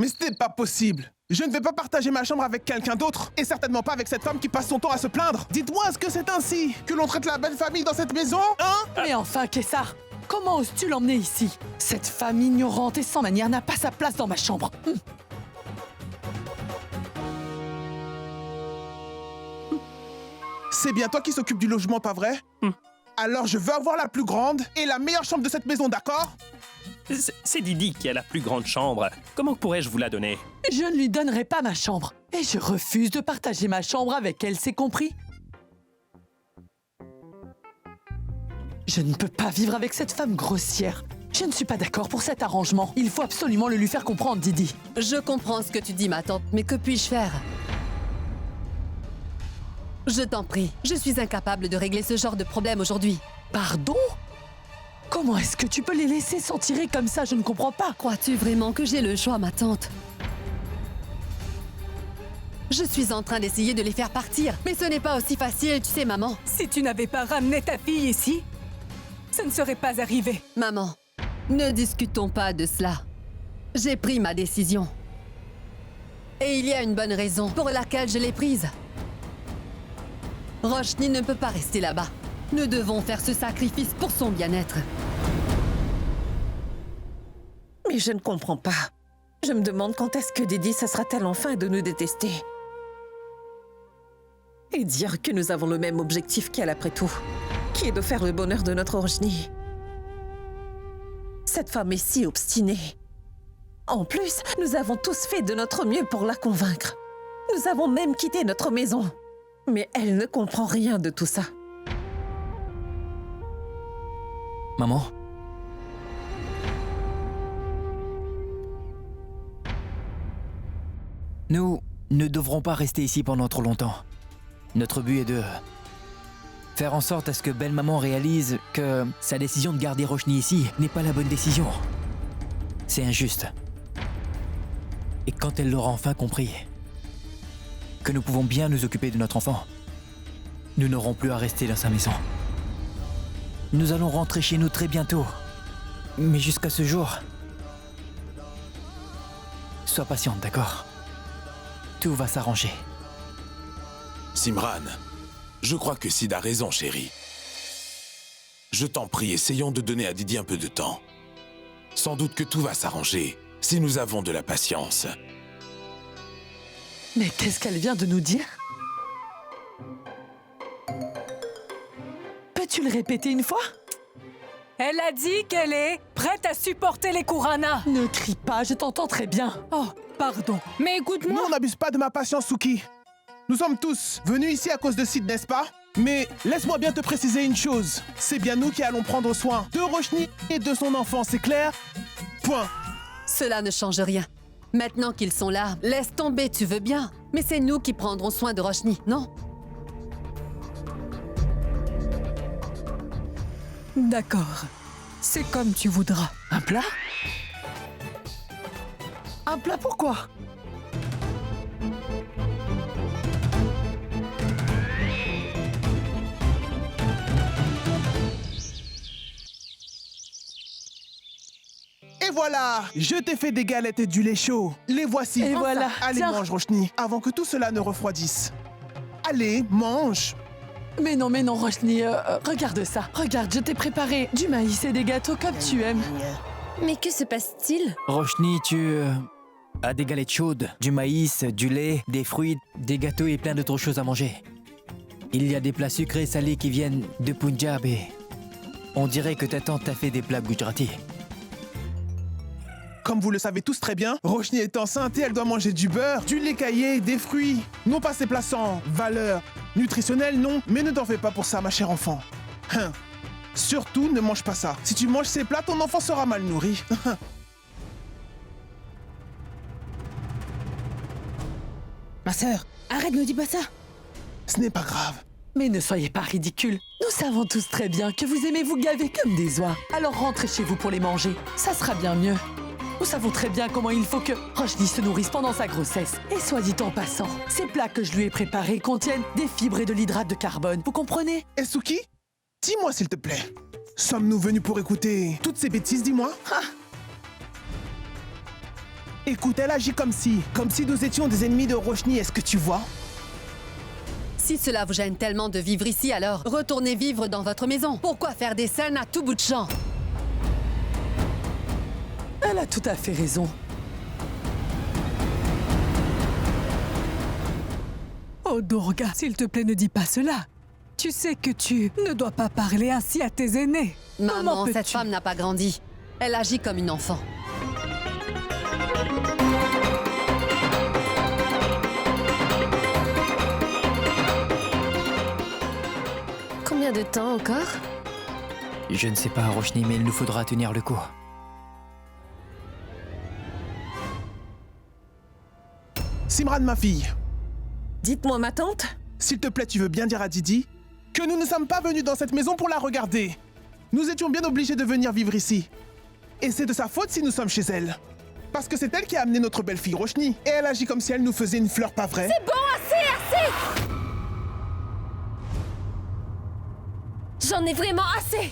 Mais ce n'est pas possible. Je ne vais pas partager ma chambre avec quelqu'un d'autre, et certainement pas avec cette femme qui passe son temps à se plaindre. Dites-moi, est-ce que c'est ainsi que l'on traite la belle famille dans cette maison, hein? Mais enfin, Kessar, comment oses-tu l'emmener ici? Cette femme ignorante et sans manière n'a pas sa place dans ma chambre. C'est bien toi qui s'occupe du logement, pas vrai? Alors je veux avoir la plus grande et la meilleure chambre de cette maison, d'accord? C'est Didi qui a la plus grande chambre. Comment pourrais-je vous la donner? Je ne lui donnerai pas ma chambre. Et je refuse de partager ma chambre avec elle, c'est compris? Je ne peux pas vivre avec cette femme grossière. Je ne suis pas d'accord pour cet arrangement. Il faut absolument le lui faire comprendre, Didi. Je comprends ce que tu dis, ma tante, mais que puis-je faire? Je t'en prie, je suis incapable de régler ce genre de problème aujourd'hui. Pardon? Comment est-ce que tu peux les laisser s'en tirer comme ça? Je ne comprends pas. Crois-tu vraiment que j'ai le choix, ma tante? Je suis en train d'essayer de les faire partir, mais ce n'est pas aussi facile, tu sais, maman. Si tu n'avais pas ramené ta fille ici, ça ne serait pas arrivé. Maman, ne discutons pas de cela. J'ai pris ma décision. Et il y a une bonne raison pour laquelle je l'ai prise. Roshni ne peut pas rester là-bas. Nous devons faire ce sacrifice pour son bien-être. Mais je ne comprends pas. Je me demande quand est-ce que Didi cessera-t-elle enfin de nous détester? Et dire que nous avons le même objectif qu'elle après tout, qui est de faire le bonheur de notre Roshni. Cette femme est si obstinée. En plus, nous avons tous fait de notre mieux pour la convaincre. Nous avons même quitté notre maison. Mais elle ne comprend rien de tout ça. Maman? Nous ne devrons pas rester ici pendant trop longtemps. Notre but est de faire en sorte à ce que belle-maman réalise que sa décision de garder Roshni ici n'est pas la bonne décision. C'est injuste. Et quand elle l'aura enfin compris, que nous pouvons bien nous occuper de notre enfant, nous n'aurons plus à rester dans sa maison. Nous allons rentrer chez nous très bientôt. Mais jusqu'à ce jour, sois patiente, d'accord? Tout va s'arranger. Simran, je crois que Sid a raison, chérie. Je t'en prie, essayons de donner à Didi un peu de temps. Sans doute que tout va s'arranger, si nous avons de la patience. Mais qu'est-ce qu'elle vient de nous dire? Peux-tu le répéter une fois? Elle a dit qu'elle est prête à supporter les Kurana. Ne crie pas, je t'entends très bien. Oh, pardon. Mais écoute-moi. Non, n'abuse pas de ma patience, Suki. Nous sommes tous venus ici à cause de Sid, n'est-ce pas? Mais laisse-moi bien te préciser une chose. C'est bien nous qui allons prendre soin de Roshni et de son enfant, c'est clair? Point. Cela ne change rien. Maintenant qu'ils sont là, laisse tomber, tu veux bien. Mais c'est nous qui prendrons soin de Roshni, non? D'accord. C'est comme tu voudras. Un plat? Un plat pourquoi? Et voilà, je t'ai fait des galettes et du lait chaud. Les voici. Et voilà. Allez, Tiens. mange, Roshni, avant que tout cela ne refroidisse. Allez, mange. Mais non, Roshni, regarde ça. Regarde, je t'ai préparé du maïs et des gâteaux comme tu aimes. Mais que se passe-t-il? Roshni, tu as des galettes chaudes, du maïs, du lait, des fruits, des gâteaux et plein d'autres choses à manger. Il y a des plats sucrés et salés qui viennent de Punjab et on dirait que ta tante t'a fait des plats Gujarati. Comme vous le savez tous très bien, Roshni est enceinte et elle doit manger du beurre, du lait caillé, des fruits. Non pas ces plats sans valeur nutritionnelle, non, mais ne t'en fais pas pour ça, ma chère enfant. Surtout, ne mange pas ça. Si tu manges ces plats, ton enfant sera mal nourri. Ma sœur, arrête, ne dis pas ça. Ce n'est pas grave. Mais ne soyez pas ridicules. Nous savons tous très bien que vous aimez vous gaver comme des oies. Alors rentrez chez vous pour les manger. Ça sera bien mieux. Nous savons très bien comment il faut que Roshni se nourrisse pendant sa grossesse. Et soit dit en passant, ces plats que je lui ai préparés contiennent des fibres et de l'hydrate de carbone. Vous comprenez? Et Suki, dis-moi s'il te plaît, sommes-nous venus pour écouter toutes ces bêtises, dis-moi? Écoute, elle agit comme si nous étions des ennemis de Roshni, est-ce que tu vois? Si cela vous gêne tellement de vivre ici, alors retournez vivre dans votre maison. Pourquoi faire des scènes à tout bout de champ? Elle a tout à fait raison. Oh Durga, s'il te plaît, ne dis pas cela. Tu sais que tu ne dois pas parler ainsi à tes aînés. Maman, Comment cette peux-tu? femme n'a pas grandi. Elle agit comme une enfant. Combien de temps encore? Je ne sais pas, Roshni, mais il nous faudra tenir le coup. Simran, ma fille, Dites-moi, ma tante. s'il te plaît, tu veux bien dire à Didi que nous ne sommes pas venus dans cette maison pour la regarder. Nous étions bien obligés de venir vivre ici. Et c'est de sa faute si nous sommes chez elle. Parce que c'est elle qui a amené notre belle-fille Roshni. Et elle agit comme si elle nous faisait une fleur, pas vrai? C'est bon, assez! J'en ai vraiment assez!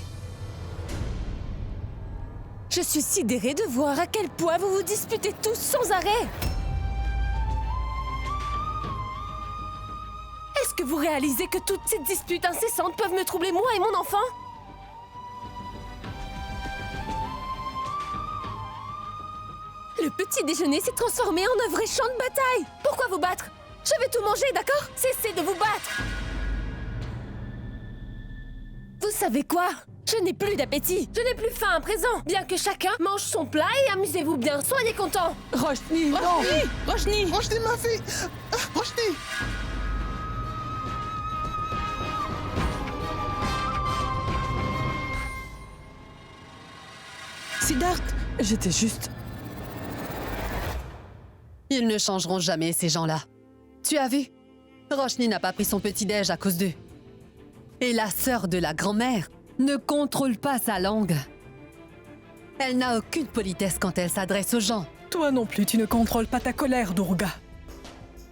Je suis sidérée de voir à quel point vous vous disputez tous sans arrêt! Est-ce que vous réalisez que toutes ces disputes incessantes peuvent me troubler moi et mon enfant? Le petit déjeuner s'est transformé en un vrai champ de bataille! Pourquoi vous battre? Je vais tout manger, d'accord? Cessez de vous battre! Vous savez quoi? Je n'ai plus d'appétit. Je n'ai plus faim à présent. Bien que chacun mange son plat et amusez-vous bien. Soyez contents. Roshni, non! Roshni! Roshni, ma fille! Roshni! Siddharth! J'étais juste... Ils ne changeront jamais, ces gens-là. Tu as vu? Roshni n'a pas pris son petit-déj à cause d'eux. Et la sœur de la grand-mère ne contrôle pas sa langue. Elle n'a aucune politesse quand elle s'adresse aux gens. Toi non plus, tu ne contrôles pas ta colère, Durga.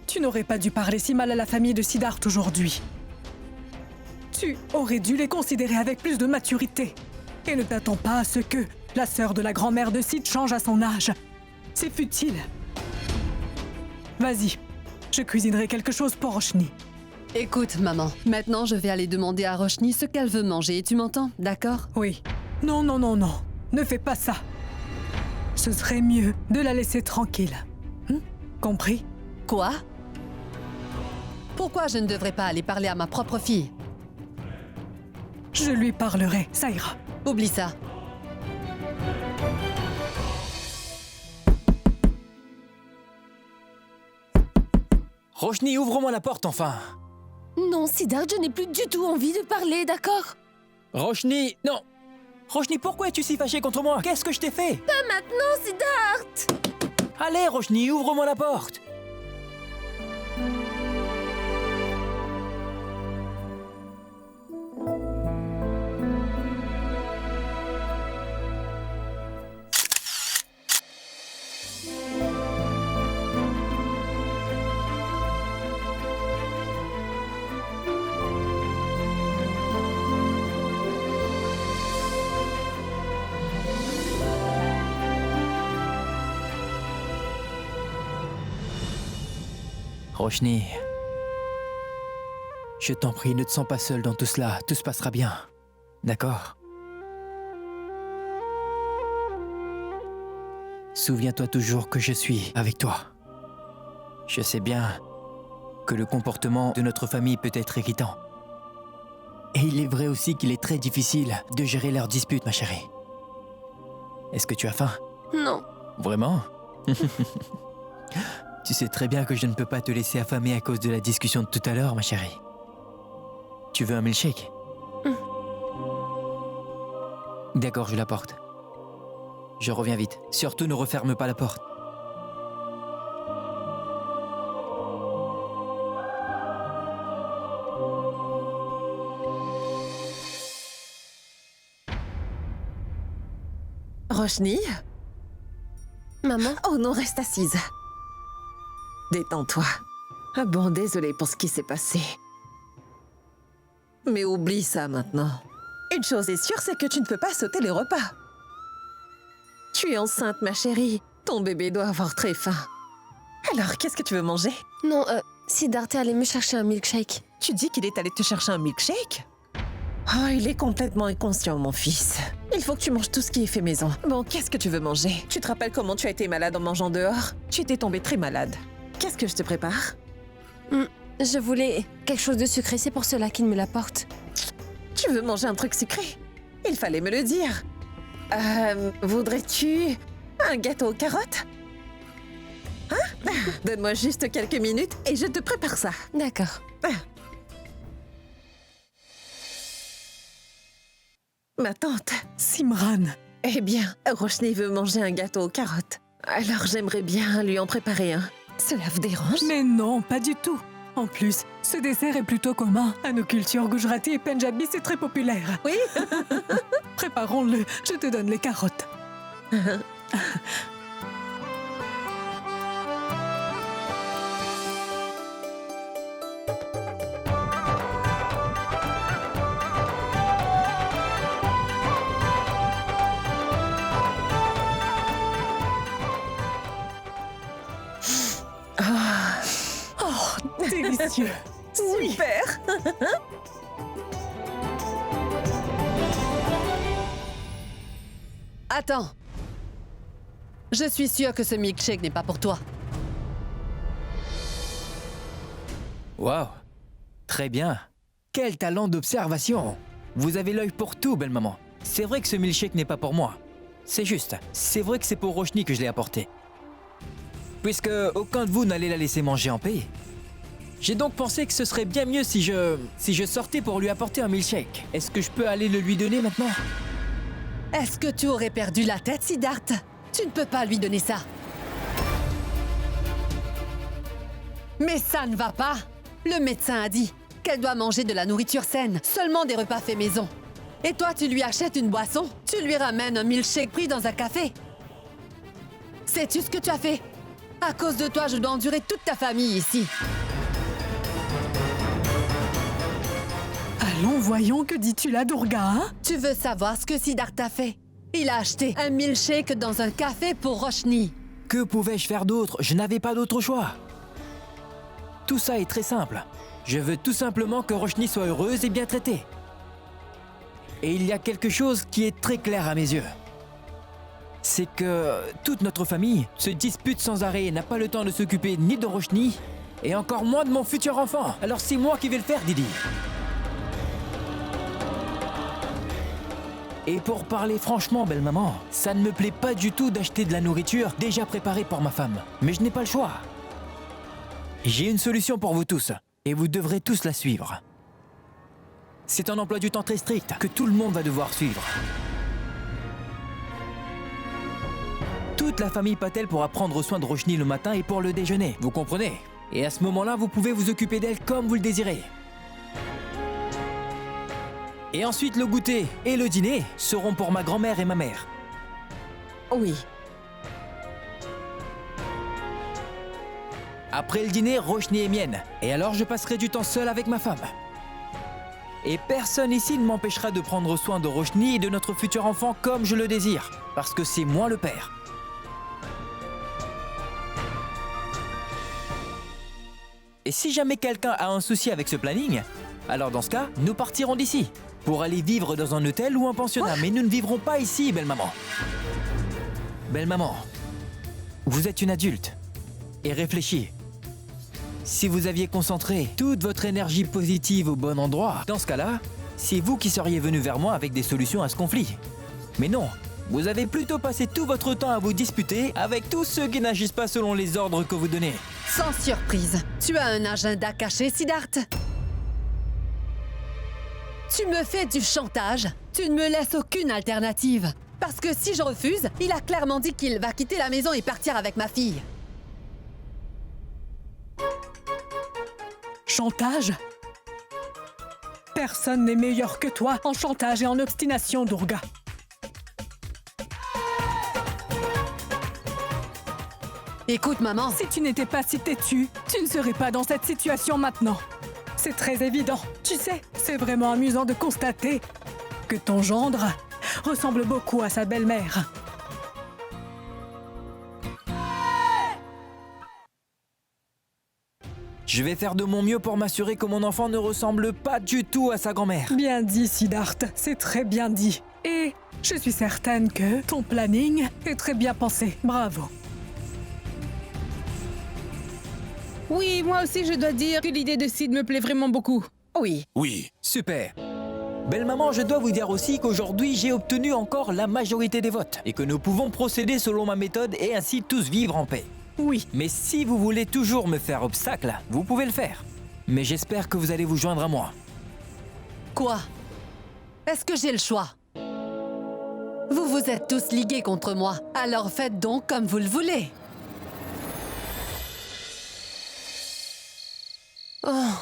Tu n'aurais pas dû parler si mal à la famille de Siddharth aujourd'hui. Tu aurais dû les considérer avec plus de maturité. Et ne t'attends pas à ce que la sœur de la grand-mère de Sid change à son âge. C'est futile. Vas-y, je cuisinerai quelque chose pour Roshni. Écoute, maman, maintenant je vais aller demander à Roshni ce qu'elle veut manger. Tu m'entends, d'accord? Oui. Non, non, non, non. Ne fais pas ça. Ce serait mieux de la laisser tranquille. Compris? Quoi? Pourquoi je ne devrais pas aller parler à ma propre fille? Je lui parlerai, ça ira. Oublie ça. Roshni, ouvre-moi la porte, enfin! Non, Siddharth, je n'ai plus du tout envie de parler, d'accord? Roshni, non! Roshni, pourquoi es-tu si fâchée contre moi? Qu'est-ce que je t'ai fait? Pas maintenant, Siddharth! Allez, Roshni, ouvre-moi la porte! Roshni, je t'en prie, ne te sens pas seule dans tout cela. Tout se passera bien. D'accord? Souviens-toi toujours que je suis avec toi. Je sais bien que le comportement de notre famille peut être irritant. Et il est vrai aussi qu'il est très difficile de gérer leurs disputes, ma chérie. Est-ce que tu as faim? Non. Vraiment? Tu sais très bien que je ne peux pas te laisser affamer à cause de la discussion de tout à l'heure, ma chérie. Tu veux un milkshake? D'accord, je l'apporte. Je reviens vite. Surtout ne referme pas la porte. Roshni? Maman? Oh non, reste assise. Détends-toi. Ah bon, désolée pour ce qui s'est passé. Mais oublie ça maintenant. Une chose est sûre, c'est que tu ne peux pas sauter les repas. Tu es enceinte, ma chérie. Ton bébé doit avoir très faim. Alors, qu'est-ce que tu veux manger? Non, Siddharth est allé me chercher un milkshake. Tu dis qu'il est allé te chercher un milkshake? Oh, il est complètement inconscient, mon fils. Il faut que tu manges tout ce qui est fait maison. Bon, qu'est-ce que tu veux manger? Tu te rappelles comment tu as été malade en mangeant dehors? Tu étais tombée très malade. Qu'est-ce que je te prépare? Je voulais quelque chose de sucré, c'est pour cela qu'il me l'apporte. Tu veux manger un truc sucré? Il fallait me le dire. Voudrais-tu un gâteau aux carottes? Hein? Donne-moi juste quelques minutes et je te prépare ça. D'accord. Ma tante. Simran, Eh bien, Roshni veut manger un gâteau aux carottes. Alors j'aimerais bien lui en préparer un. Cela vous dérange? mais non, pas du tout. En plus, ce dessert est plutôt commun. À nos cultures Gujarati et Punjabi, c'est très populaire. Oui. Préparons-le, je te donne les carottes. Délicieux. Super. Attends. Je suis sûre que ce milkshake n'est pas pour toi. Waouh! Très bien. Quel talent d'observation! Vous avez l'œil pour tout, belle maman. C'est vrai que ce milkshake n'est pas pour moi. C'est juste. C'est vrai que c'est pour Roshni que je l'ai apporté. Puisque aucun de vous n'allait la laisser manger en paix. J'ai donc pensé que ce serait bien mieux si je sortais pour lui apporter un milkshake. Est-ce que je peux aller le lui donner maintenant? Est-ce que tu aurais perdu la tête, Siddharth? Tu ne peux pas lui donner ça. Mais ça ne va pas. Le médecin a dit qu'elle doit manger de la nourriture saine, seulement des repas faits maison. Et toi, tu lui achètes une boisson? Tu lui ramènes un milkshake pris dans un café? Sais-tu ce que tu as fait? À cause de toi, je dois endurer toute ta famille ici. Allons, voyons, que dis-tu là, Durga, hein? Tu veux savoir ce que Siddharth a fait? Il a acheté un milkshake dans un café pour Roshni. Que pouvais-je faire d'autre? Je n'avais pas d'autre choix. Tout ça est très simple. Je veux tout simplement que Roshni soit heureuse et bien traitée. Et il y a quelque chose qui est très clair à mes yeux. C'est que toute notre famille se dispute sans arrêt et n'a pas le temps de s'occuper ni de Roshni, et encore moins de mon futur enfant. Alors c'est moi qui vais le faire, Didi. Et pour parler franchement, belle maman, ça ne me plaît pas du tout d'acheter de la nourriture déjà préparée pour ma femme. Mais je n'ai pas le choix. J'ai une solution pour vous tous, et vous devrez tous la suivre. C'est un emploi du temps très strict que tout le monde va devoir suivre. Toute la famille Patel pourra prendre soin de Roshni le matin et pour le déjeuner, vous comprenez? Et à ce moment-là, vous pouvez vous occuper d'elle comme vous le désirez. Et ensuite, le goûter et le dîner seront pour ma grand-mère et ma mère. Oui. Après le dîner, Roshni est mienne. Et alors, je passerai du temps seul avec ma femme. Et personne ici ne m'empêchera de prendre soin de Roshni et de notre futur enfant comme je le désire. Parce que c'est moi le père. Et si jamais quelqu'un a un souci avec ce planning, alors dans ce cas, nous partirons d'ici. Pour aller vivre dans un hôtel ou un pensionnat. Mais nous ne vivrons pas ici, belle maman. Belle maman, vous êtes une adulte. Et réfléchis. Si vous aviez concentré toute votre énergie positive au bon endroit, dans ce cas-là, c'est vous qui seriez venu vers moi avec des solutions à ce conflit. Mais non, vous avez plutôt passé tout votre temps à vous disputer avec tous ceux qui n'agissent pas selon les ordres que vous donnez. Sans surprise, tu as un agenda caché, Siddharth? Tu me fais du chantage. Tu ne me laisses aucune alternative. Parce que si je refuse, il a clairement dit qu'il va quitter la maison et partir avec ma fille. Chantage? Personne n'est meilleur que toi en chantage et en obstination, Durga. Écoute, maman. Si tu n'étais pas si têtue, tu ne serais pas dans cette situation maintenant. C'est très évident. Tu sais, c'est vraiment amusant de constater que ton gendre ressemble beaucoup à sa belle-mère. Je vais faire de mon mieux pour m'assurer que mon enfant ne ressemble pas du tout à sa grand-mère. Bien dit, Siddharth. C'est très bien dit. Et je suis certaine que ton planning est très bien pensé. Bravo. Oui, moi aussi je dois dire que l'idée de Sid me plaît vraiment beaucoup. Oui. Oui, Super. Belle maman, je dois vous dire aussi qu'aujourd'hui j'ai obtenu encore la majorité des votes et que nous pouvons procéder selon ma méthode et ainsi tous vivre en paix. Oui. Mais si vous voulez toujours me faire obstacle, vous pouvez le faire. Mais j'espère que vous allez vous joindre à moi. Quoi? Est-ce que j'ai le choix? Vous vous êtes tous ligués contre moi, alors faites donc comme vous le voulez. Oh,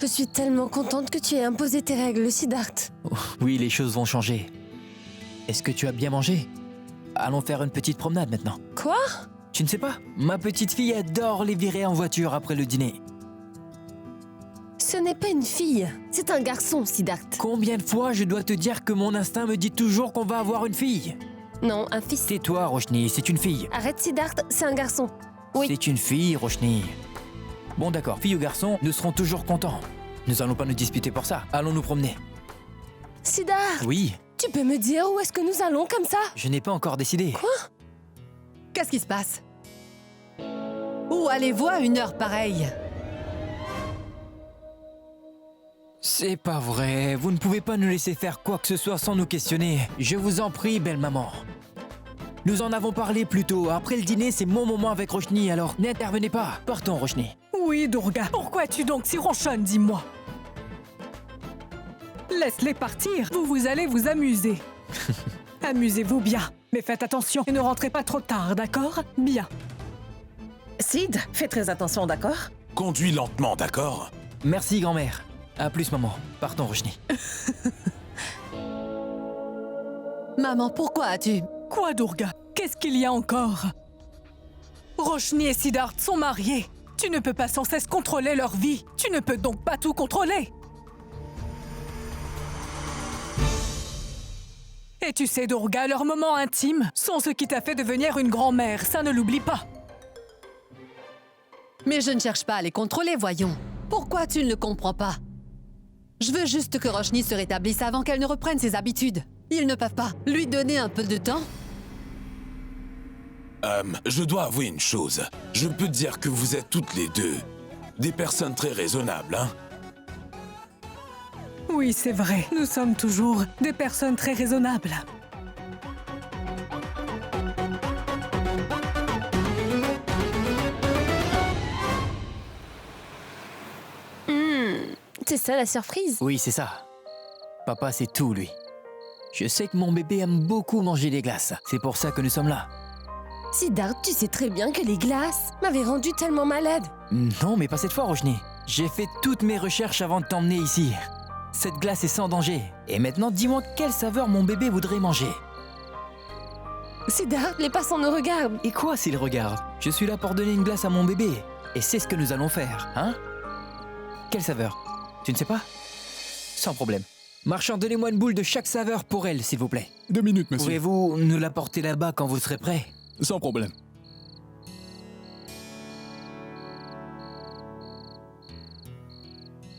je suis tellement contente que tu aies imposé tes règles, Siddharth. Oh, oui, les choses vont changer. Est-ce que tu as bien mangé? Allons faire une petite promenade maintenant. Quoi? Tu ne sais pas? Ma petite fille adore les virer en voiture après le dîner. Ce n'est pas une fille, c'est un garçon, Siddharth. Combien de fois je dois te dire que mon instinct me dit toujours qu'on va avoir une fille? Non, un fils. Tais-toi, Roshni, c'est une fille. Arrête, Siddharth, c'est un garçon. Oui. C'est une fille, Roshni. Bon d'accord, fille ou garçon, nous serons toujours contents. Nous allons pas nous disputer pour ça. Allons nous promener. Siddharth, Oui, tu peux me dire où est-ce que nous allons comme ça? je n'ai pas encore décidé. Qu'est-ce qui se passe? Où allez-vous à une heure pareille? C'est pas vrai, vous ne pouvez pas nous laisser faire quoi que ce soit sans nous questionner. Je vous en prie, belle maman. Nous en avons parlé plus tôt. Après le dîner, c'est mon moment avec Roshni, alors n'intervenez pas. Partons, Roshni. Oui, Durga. Pourquoi es-tu donc si ronchonne, dis-moi? Laisse-les partir. Vous allez vous amuser. Amusez-vous bien. Mais faites attention et ne rentrez pas trop tard, d'accord? Bien. Sid, fais très attention, d'accord? conduis lentement, d'accord? Merci, grand-mère. À plus, maman. Partons, Roshni. Maman, pourquoi as-tu... Quoi, Durga? Qu'est-ce qu'il y a encore? Roshni et Siddharth sont mariés. Tu ne peux pas sans cesse contrôler leur vie. Tu ne peux donc pas tout contrôler. Et tu sais, Durga, leurs moments intimes sont ce qui t'a fait devenir une grand-mère. Ça, ne l'oublie pas. Mais je ne cherche pas à les contrôler, voyons. Pourquoi tu ne le comprends pas? Je veux juste que Roshni se rétablisse avant qu'elle ne reprenne ses habitudes. Ils ne peuvent pas lui donner un peu de temps? Je dois avouer une chose. Je peux dire que vous êtes toutes les deux des personnes très raisonnables, hein? Oui, c'est vrai. Nous sommes toujours des personnes très raisonnables. C'est ça la surprise? Oui, c'est ça. Papa, c'est tout, lui. Je sais que mon bébé aime beaucoup manger des glaces. C'est pour ça que nous sommes là. Siddharth, tu sais très bien que les glaces m'avaient rendu tellement malade. Non, mais pas cette fois, Roshni. J'ai fait toutes mes recherches avant de t'emmener ici. Cette glace est sans danger. Et maintenant, dis-moi quelle saveur mon bébé voudrait manger. Siddharth, les passants nous regardent. Et quoi s'ils regardent? Je suis là pour donner une glace à mon bébé. Et c'est ce que nous allons faire, hein? Quelle saveur? Tu ne sais pas? Sans problème. Marchand, donnez-moi une boule de chaque saveur pour elle, s'il vous plaît. 2 minutes, monsieur. Pouvez-vous nous la porter là-bas quand vous serez prêt? Sans problème.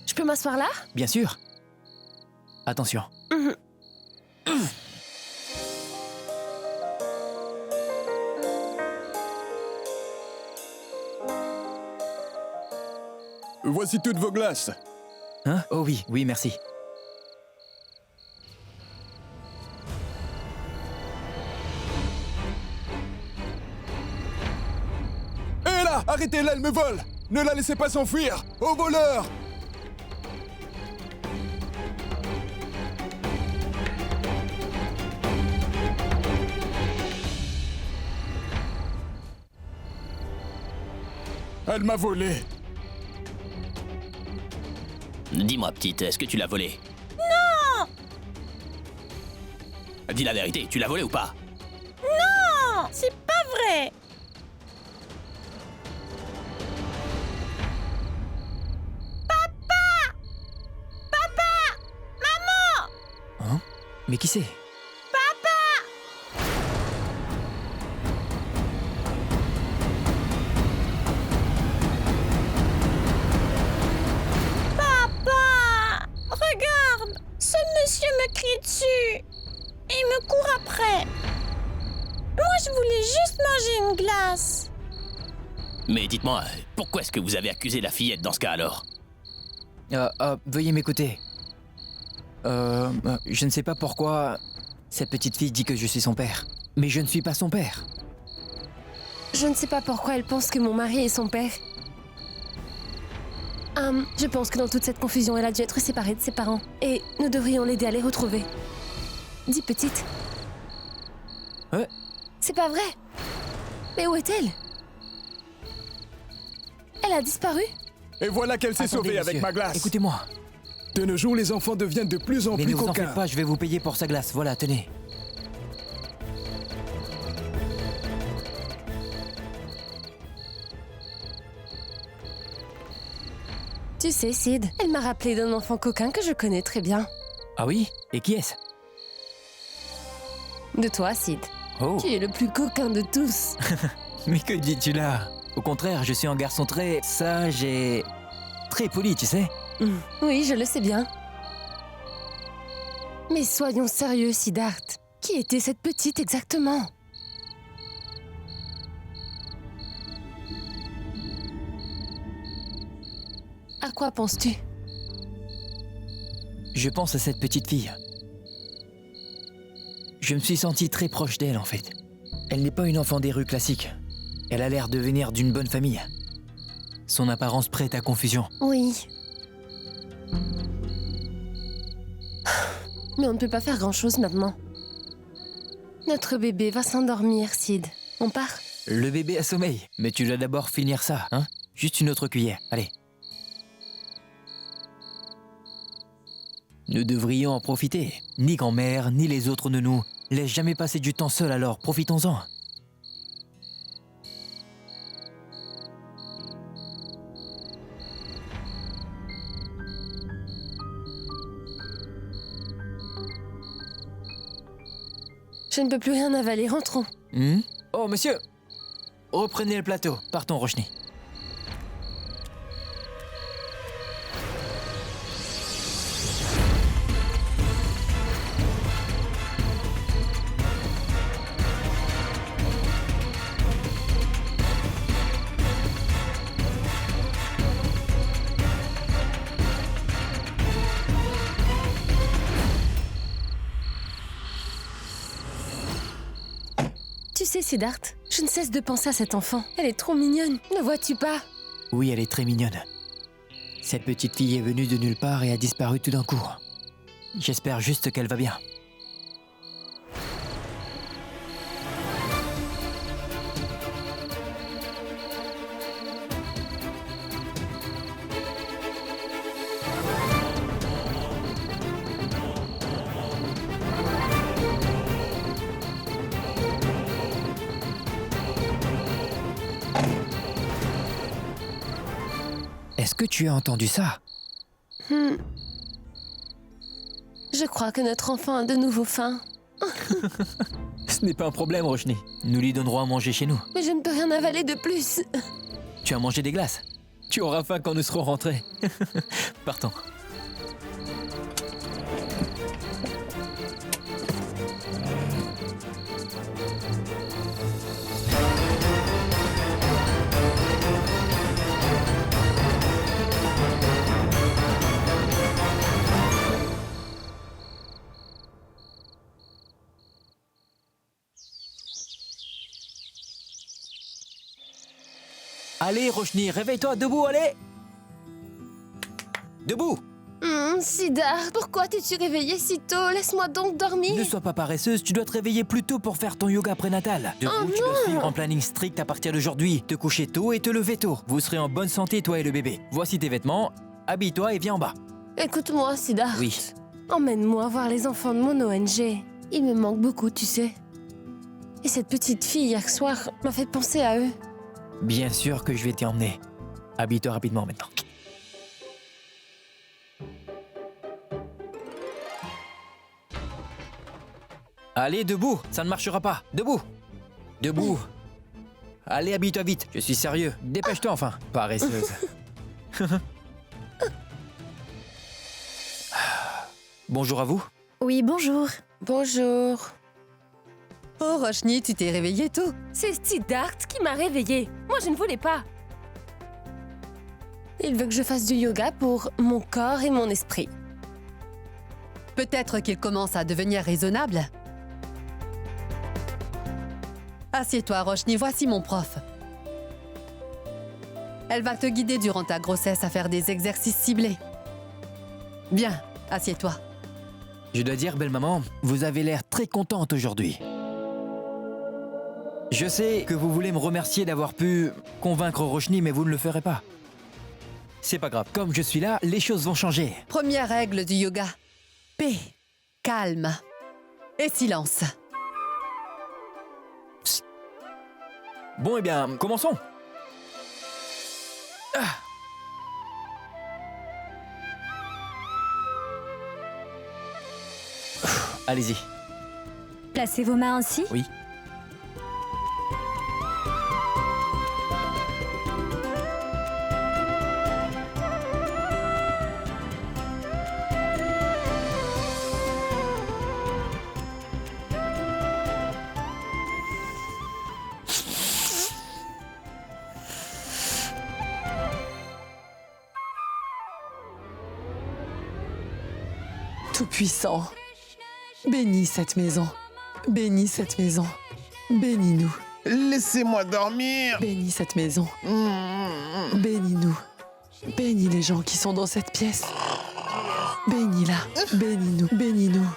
Je peux m'asseoir là? Bien sûr. Attention. Voici toutes vos glaces. Hein? Oh oui, oui, merci. Hé là, arrêtez-la, elle me vole. Ne la laissez pas s'enfuir. Au voleur! Elle m'a volé. Dis-moi, petite, est-ce que tu l'as volé? Non! Dis la vérité, tu l'as volé ou pas? Non, c'est pas vrai. Hein? Mais qui c'est? monsieur me crie dessus. Et il me court après. Moi, je voulais juste manger une glace. Mais dites-moi, pourquoi est-ce que vous avez accusé la fillette dans ce cas alors? Veuillez m'écouter. Je ne sais pas pourquoi cette petite fille dit que je suis son père. Mais je ne suis pas son père. Je ne sais pas pourquoi elle pense que mon mari est son père. Je pense que dans toute cette confusion, elle a dû être séparée de ses parents. Et nous devrions l'aider à les retrouver. Dis petite. Ouais. C'est pas vrai. Mais où est-elle? Elle a disparu? Et voilà qu'elle s'est Attendez, sauvée avec monsieur, ma glace. Écoutez-moi. De nos jours, les enfants deviennent de plus en Mais plus ne vous en coquins. faites pas, je vais vous payer pour sa glace. Voilà, tenez. Tu sais, Sid, elle m'a rappelé d'un enfant coquin que je connais très bien. Ah oui? Et qui est-ce? De toi, Sid. Oh. Tu es le plus coquin de tous. Mais que dis-tu là? Au contraire, je suis un garçon très sage et très poli, tu sais. Oui, je le sais bien. Mais soyons sérieux, Siddharth. Qui était cette petite exactement? À quoi penses-tu? Je pense à cette petite fille. Je me suis senti très proche d'elle en fait. Elle n'est pas une enfant des rues classiques. Elle a l'air de venir d'une bonne famille. Son apparence prête à confusion. Oui. Mais on ne peut pas faire grand-chose maintenant. Notre bébé va s'endormir, Sid. On part? Le bébé a sommeil, mais tu dois d'abord finir ça, hein? Juste une autre cuillère, allez. Nous devrions en profiter. Ni grand-mère, ni les autres ne nous laissent jamais passer du temps seuls, alors profitons-en. Je ne peux plus rien avaler, rentrons. Oh, monsieur! Reprenez le plateau. Partons, Roshni. Tu sais, Siddharth, je ne cesse de penser à cet enfant. Elle est trop mignonne, ne vois-tu pas? Oui, elle est très mignonne. Cette petite fille est venue de nulle part et a disparu tout d'un coup. J'espère juste qu'elle va bien. Est-ce que tu as entendu ça? Je crois que notre enfant a de nouveau faim. Ce n'est pas un problème, Roshni. Nous lui donnerons à manger chez nous. Mais je ne peux rien avaler de plus. Tu as mangé des glaces. Tu auras faim quand nous serons rentrés. Partons. Allez, Roshni, réveille-toi, debout, allez! Debout! Siddharth, pourquoi t'es-tu réveillé si tôt? Laisse-moi donc dormir. Ne sois pas paresseuse, tu dois te réveiller plus tôt pour faire ton yoga prénatal. Debout, tu dois suivre un planning strict à partir d'aujourd'hui. Te coucher tôt et te lever tôt. Vous serez en bonne santé, toi et le bébé. Voici tes vêtements, habille-toi et viens en bas. Écoute-moi, Siddharth. Oui. Emmène-moi voir les enfants de mon ONG. Il me manque beaucoup, tu sais. Et cette petite fille, hier soir, m'a fait penser à eux. Bien sûr que je vais t'y emmener. Habille-toi rapidement maintenant. Allez, debout, ça ne marchera pas. Debout. Debout. Allez, habille-toi vite, je suis sérieux. Dépêche-toi enfin, paresseuse. Bonjour à vous. Oui, bonjour. Bonjour. Oh, Roshni, tu t'es réveillée tôt. C'est Siddharth qui m'a réveillée. Moi, je ne voulais pas. Il veut que je fasse du yoga pour mon corps et mon esprit. Peut-être qu'il commence à devenir raisonnable. Assieds-toi, Roshni, voici mon prof. Elle va te guider durant ta grossesse à faire des exercices ciblés. Bien, assieds-toi. Je dois dire, belle maman, vous avez l'air très contente aujourd'hui. Je sais que vous voulez me remercier d'avoir pu convaincre Roshni, mais vous ne le ferez pas. C'est pas grave, comme je suis là, les choses vont changer. Première règle du yoga. Paix, calme et silence. Psst. Bon, eh bien, commençons. Allez-y. Placez vos mains ainsi. Oui. Tout-puissant, bénis cette maison. Bénis cette maison. Bénis-nous. Laissez-moi dormir. Bénis cette maison. Bénis-nous. Bénis les gens qui sont dans cette pièce. Bénis-la. Bénis-nous. Bénis-nous.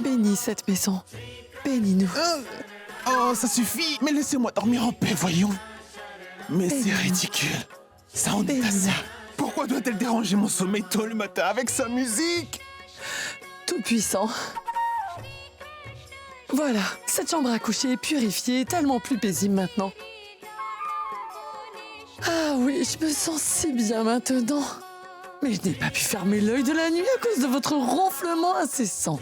Bénis cette maison. Bénis-nous. Oh, ça suffit. Mais laissez-moi dormir en paix, voyons. Mais c'est ridicule. Ça en est assez. Pourquoi doit-elle déranger mon sommeil tôt le matin avec sa musique? Tout-puissant. Voilà, cette chambre à coucher est purifiée, tellement plus paisible maintenant. Ah oui, je me sens si bien maintenant. Mais je n'ai pas pu fermer l'œil de la nuit à cause de votre ronflement incessant.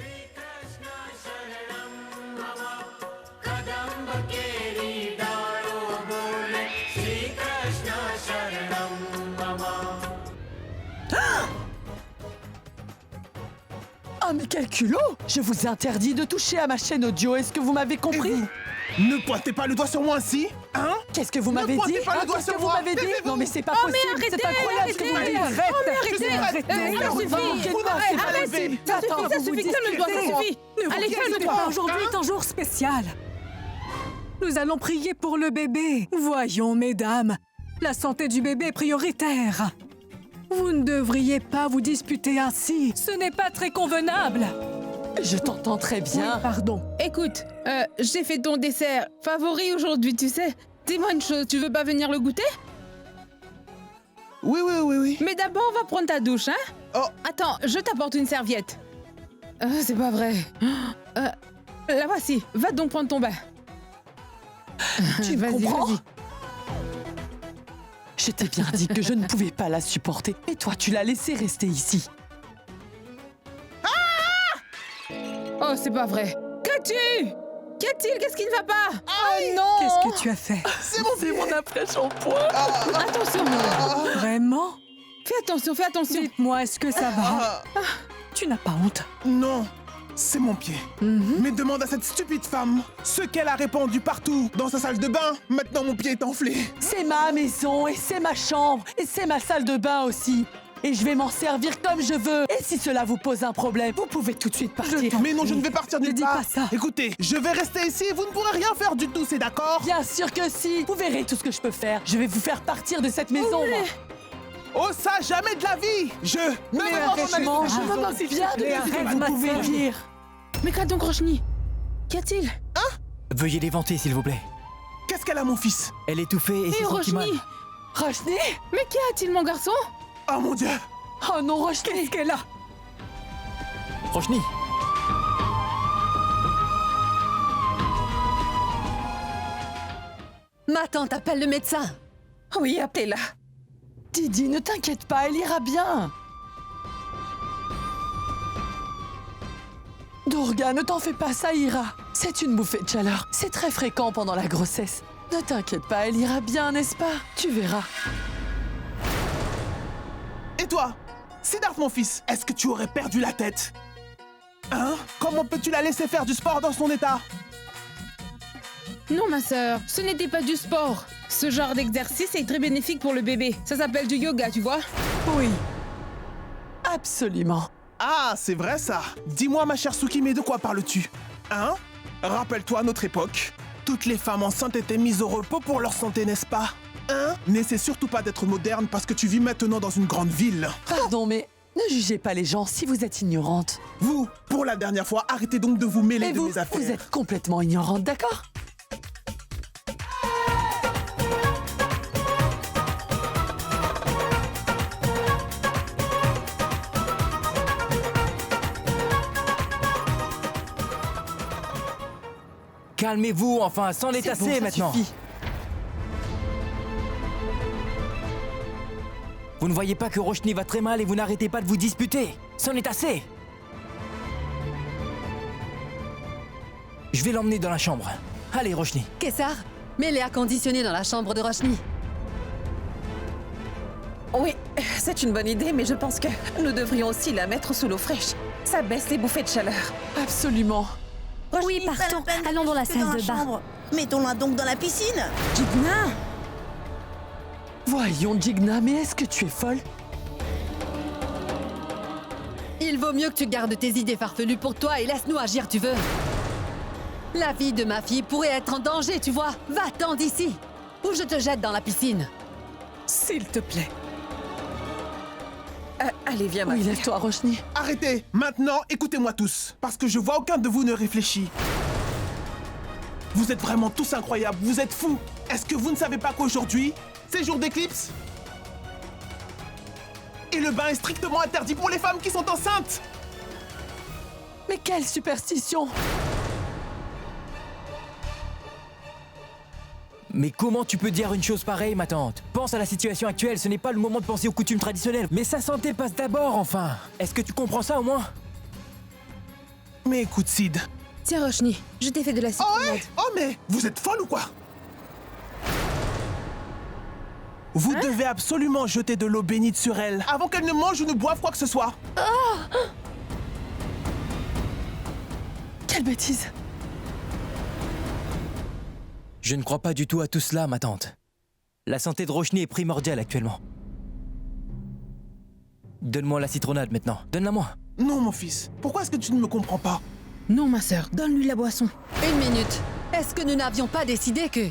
Ah mais quel culot! Je vous interdis de toucher à ma chaîne audio, est-ce que vous m'avez compris? Ne pointez pas le doigt sur moi ainsi, hein? Qu'est-ce que vous m'avez dit? pointez pas le doigt Qu'est-ce que sur vous moi. m'avez dit? Taisez-vous. Non mais c'est pas Oh, mais possible, arrêtez, c'est incroyable ce que vous arrêtez. dites! Oh, mais arrêtez. Arrêtez! Vous n'arrêtez pas de lever. Attends, Ça vous vous suffit, calme-toi, ça discutez. suffit. Ne Allez, vous inquiétez calme-toi. pas, aujourd'hui est un jour spécial. Nous allons prier pour le bébé. Voyons, mesdames, la santé du bébé est prioritaire. Vous ne devriez pas vous disputer ainsi. Ce n'est pas très convenable. Je t'entends très bien. Oui, pardon. Écoute, j'ai fait ton dessert favori aujourd'hui, tu sais. Dis-moi une chose, tu veux pas venir le goûter? Oui. Mais d'abord, on va prendre ta douche, hein? Oh. Attends, je t'apporte une serviette. C'est pas vrai. La voici, va donc prendre ton bain. Tu Vas-y, comprends? vas-y. Je t'ai bien dit que je ne pouvais pas la supporter. Et toi, tu l'as laissée rester ici. Oh, c'est pas vrai. Qu'as-tu? Qu'y-a-t-il? Qu'est-ce qui ne va pas? Oh non! Qu'est-ce que tu as fait? C'est mon après-shampoing. Attention! Vraiment? Fais attention! Dites-moi, est-ce que ça va? Tu n'as pas honte? Non, c'est mon pied. Mais demande à cette stupide femme ce qu'elle a répandu partout dans sa salle de bain. Maintenant, mon pied est enflé. C'est ma maison et c'est ma chambre et c'est ma salle de bain aussi. Et je vais m'en servir comme je veux. Et si cela vous pose un problème, vous pouvez tout de suite partir. Mais non, je ne vais partir nulle dis part. pas ça. Écoutez, je vais rester ici et vous ne pourrez rien faire du tout, c'est d'accord? Bien sûr que si. Vous verrez tout ce que je peux faire. Je vais vous faire partir de cette maison, moi. Oh, ça, jamais de la vie! Je ne Mais arrêtement, je me moque bien de ce que vous pouvez dire. Mais qu'a donc Roshni? Qu'y a-t-il? Veuillez l'éventer, s'il vous plaît. Qu'est-ce qu'elle a, mon fils? Elle est étouffée et s'est Et sentie mal. Roshni? Roshni? Mais qu'y a-t-il, mon garçon? Oh mon Dieu! Oh non, Roshni! Qu'est-ce qu'elle a? Roshni, Ma tante appelle le médecin. Oui, appelez-la. Didi, ne t'inquiète pas, elle ira bien. Durga, ne t'en fais pas, ça ira. C'est une bouffée de chaleur. C'est très fréquent pendant la grossesse. Ne t'inquiète pas, elle ira bien, n'est-ce pas? Tu verras. Et toi? Siddharth, mon fils, est-ce que tu aurais perdu la tête? Hein? Comment peux-tu la laisser faire du sport dans son état? Non, ma sœur, ce n'était pas du sport. Ce genre d'exercice est très bénéfique pour le bébé. Ça s'appelle du yoga, tu vois? Oui. Absolument. Ah, c'est vrai ça. Dis-moi, ma chère Suki, mais de quoi parles-tu? Hein? Rappelle-toi, à notre époque, toutes les femmes enceintes étaient mises au repos pour leur santé, n'est-ce pas? Hein? N'essaie surtout pas d'être moderne parce que tu vis maintenant dans une grande ville. Pardon, mais ne jugez pas les gens si vous êtes ignorante. Vous, pour la dernière fois, arrêtez donc de vous mêler Et de vous, mes affaires. vous êtes complètement ignorante, d'accord? Calmez-vous, enfin, c'en est assez bon, ça maintenant. suffit. Vous ne voyez pas que Roshni va très mal et vous n'arrêtez pas de vous disputer. C'en est assez. Je vais l'emmener dans la chambre. Allez, Roshni. Kessar, mets l'air conditionné dans la chambre de Roshni. Oui, c'est une bonne idée, mais je pense que nous devrions aussi la mettre sous l'eau fraîche. Ça baisse les bouffées de chaleur. Absolument. Oui, partons. Allons dans la salle de bain. Mettons-la donc dans la piscine. Jigna! Voyons, Jigna, mais est-ce que tu es folle? Il vaut mieux que tu gardes tes idées farfelues pour toi et laisse-nous agir, tu veux. La vie de ma fille pourrait être en danger, tu vois. Va-t'en d'ici, ou je te jette dans la piscine. S'il te plaît. Allez, viens, ma Oui, fille. lève-toi, Roshni. Arrêtez. Maintenant, écoutez-moi tous, parce que je vois aucun de vous ne réfléchit. Vous êtes vraiment tous incroyables, vous êtes fous. Est-ce que vous ne savez pas qu'aujourd'hui, c'est jour d'éclipse? Et le bain est strictement interdit pour les femmes qui sont enceintes. Mais quelle superstition! Mais comment tu peux dire une chose pareille, ma tante? Pense à la situation actuelle, ce n'est pas le moment de penser aux coutumes traditionnelles. Mais sa santé passe d'abord, enfin. Est-ce que tu comprends ça au moins? Mais écoute, Sid. Tiens, Roshni, je t'ai fait de la Oh, citronnade. ouais? Oh, mais vous êtes folle ou quoi? Vous devez absolument jeter de l'eau bénite sur elle avant qu'elle ne mange ou ne boive quoi que ce soit. Quelle bêtise! Je ne crois pas du tout à tout cela, ma tante. La santé de Roshni est primordiale actuellement. Donne-moi la citronnade maintenant. Donne-la moi. Non, mon fils. Pourquoi est-ce que tu ne me comprends pas? Non, ma sœur, donne-lui la boisson. Une minute. Est-ce que nous n'avions pas décidé que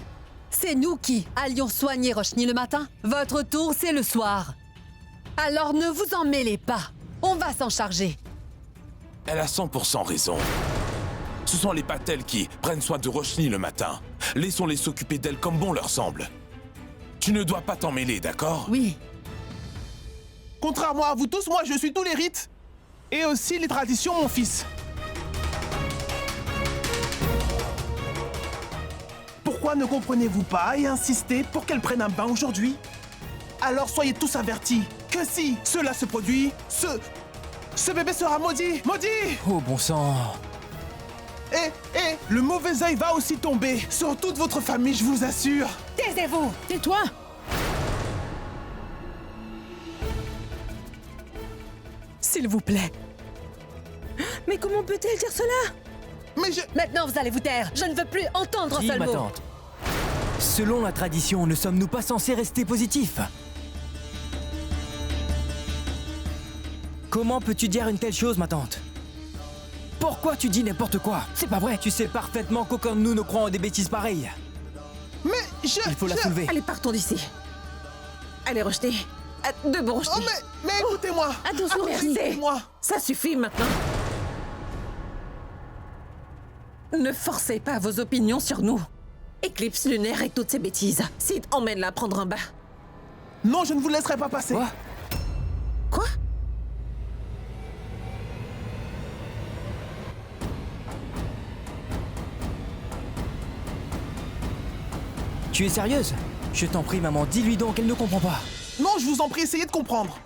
c'est nous qui allions soigner Roshni le matin? Votre tour, c'est le soir. Alors ne vous en mêlez pas. On va s'en charger. Elle a 100% raison. Ce sont les Patel qui prennent soin de Roshni le matin. Laissons-les s'occuper d'elle comme bon leur semble. Tu ne dois pas t'en mêler, d'accord? Oui. Contrairement à vous tous, moi je suis tous les rites. Et aussi les traditions, mon fils. Pourquoi ne comprenez-vous pas et insistez pour qu'elle prenne un bain aujourd'hui? Alors soyez tous avertis que si cela se produit, ce bébé sera maudit. Maudit! Oh bon sang. Et le mauvais œil va aussi tomber sur toute votre famille, je vous assure. Taisez-vous! Tais-toi! S'il vous plaît. Mais comment peut-elle dire cela? Mais je... Maintenant, vous allez vous taire. Je ne veux plus entendre un Dis, seul ma mot. tante. Selon la tradition, ne sommes-nous pas censés rester positifs? Comment peux-tu dire une telle chose, ma tante? Pourquoi tu dis n'importe quoi? C'est pas vrai. Tu sais parfaitement qu'aucun de nous ne croit en des bêtises pareilles. Mais je... Il faut la soulever. Allez, partons d'ici. Allez, Roshni. Debout, Roshni. Oh, mais écoutez-moi. Attention, merci. Écoutez-moi. Ça suffit maintenant. Ne forcez pas vos opinions sur nous. Éclipse lunaire et toutes ces bêtises. Sid, emmène-la prendre un bain. Non, je ne vous laisserai pas passer. Quoi? Quoi? Tu es sérieuse? Je t'en prie, maman, dis-lui donc, elle ne comprend pas. Non, je vous en prie, essayez de comprendre.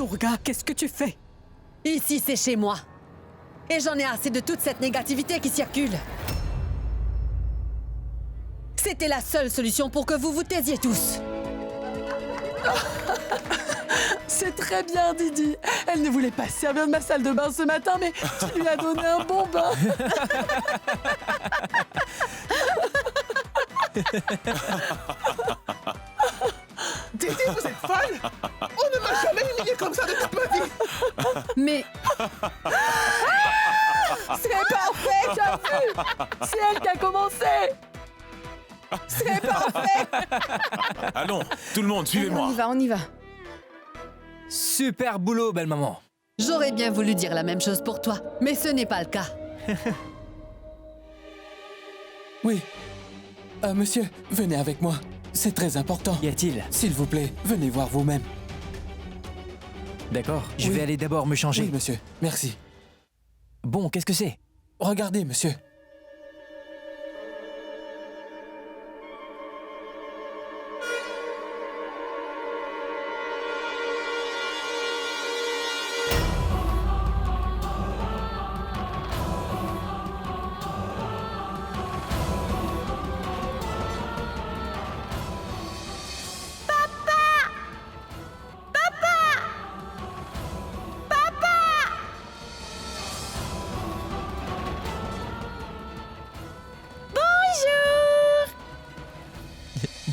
Durga, qu'est-ce que tu fais? Ici, c'est chez moi. Et j'en ai assez de toute cette négativité qui circule. C'était la seule solution pour que vous vous taisiez tous. C'est très bien, Didi. Elle ne voulait pas se servir de ma salle de bain ce matin, mais tu lui as donné un bon bain. Didi, vous êtes folle? On ne m'a jamais humilié comme ça de toute ma vie. Mais... C'est parfait, tu as vu? C'est elle qui a commencé. C'est parfait. Allons, tout le monde, suivez-moi. On y va. Super boulot, belle maman. J'aurais bien voulu dire la même chose pour toi, mais ce n'est pas le cas. Oui. Monsieur, venez avec moi. C'est très important. Qu'y a-t-il? S'il vous plaît, venez voir vous-même. D'accord, je vais aller d'abord me changer. Oui, monsieur. Merci. Bon, qu'est-ce que c'est? Regardez, monsieur.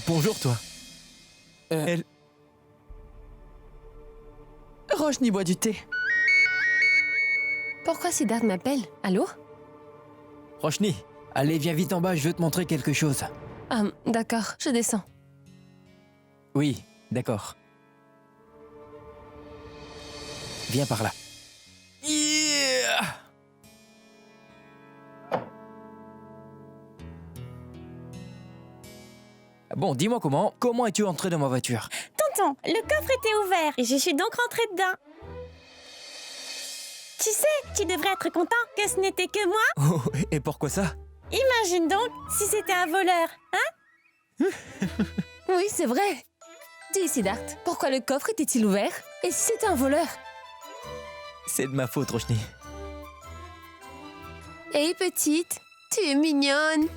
Bonjour, toi. Elle... Roshni boit du thé. Pourquoi Siddharth m'appelle? Allô? Roshni, allez, viens vite en bas, je veux te montrer quelque chose. Ah, d'accord, je descends. Oui, d'accord. Viens par là. Yeah! Bon, dis-moi comment es-tu entré dans ma voiture? Tonton, le coffre était ouvert et je suis donc rentrée dedans. Tu sais, tu devrais être content que ce n'était que moi. Oh, et pourquoi ça? Imagine donc si c'était un voleur, hein? Oui, c'est vrai. Dis, Siddharth, pourquoi le coffre était-il ouvert? Et si c'était un voleur? C'est de ma faute, Roshni. Hey, petite, tu es mignonne.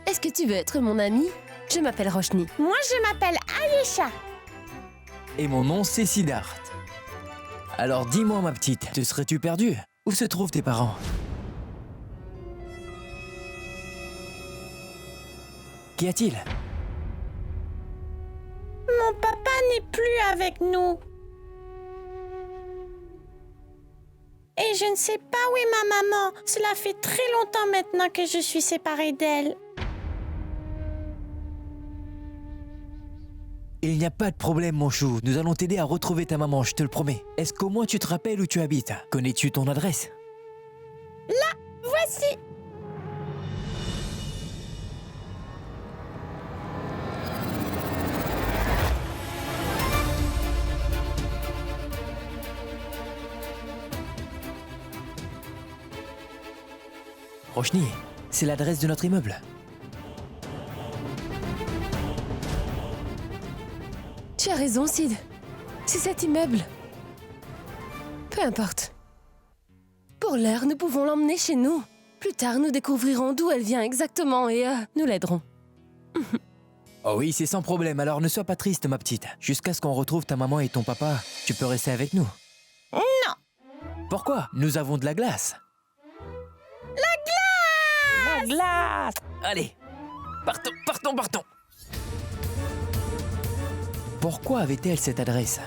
Est-ce que tu veux être mon amie? Je m'appelle Roshni. Moi, je m'appelle Ayesha. Et mon nom, c'est Siddharth. Alors dis-moi, ma petite, te serais-tu perdue? Où se trouvent tes parents? Qu'y a-t-il? Mon papa n'est plus avec nous. Et je ne sais pas où est ma maman. Cela fait très longtemps maintenant que je suis séparée d'elle. Il n'y a pas de problème, mon chou. Nous allons t'aider à retrouver ta maman, je te le promets. Est-ce qu'au moins tu te rappelles où tu habites? Connais-tu ton adresse? Là, voici. Roshni, c'est l'adresse de notre immeuble. Tu as raison, Sid. C'est cet immeuble. Peu importe. Pour l'heure, nous pouvons l'emmener chez nous. Plus tard, nous découvrirons d'où elle vient exactement et nous l'aiderons. Oh oui, c'est sans problème, alors ne sois pas triste, ma petite. Jusqu'à ce qu'on retrouve ta maman et ton papa, tu peux rester avec nous. Non. Pourquoi? Nous avons de la glace. La glace! La glace! Allez, partons. Pourquoi avait-elle cette adresse?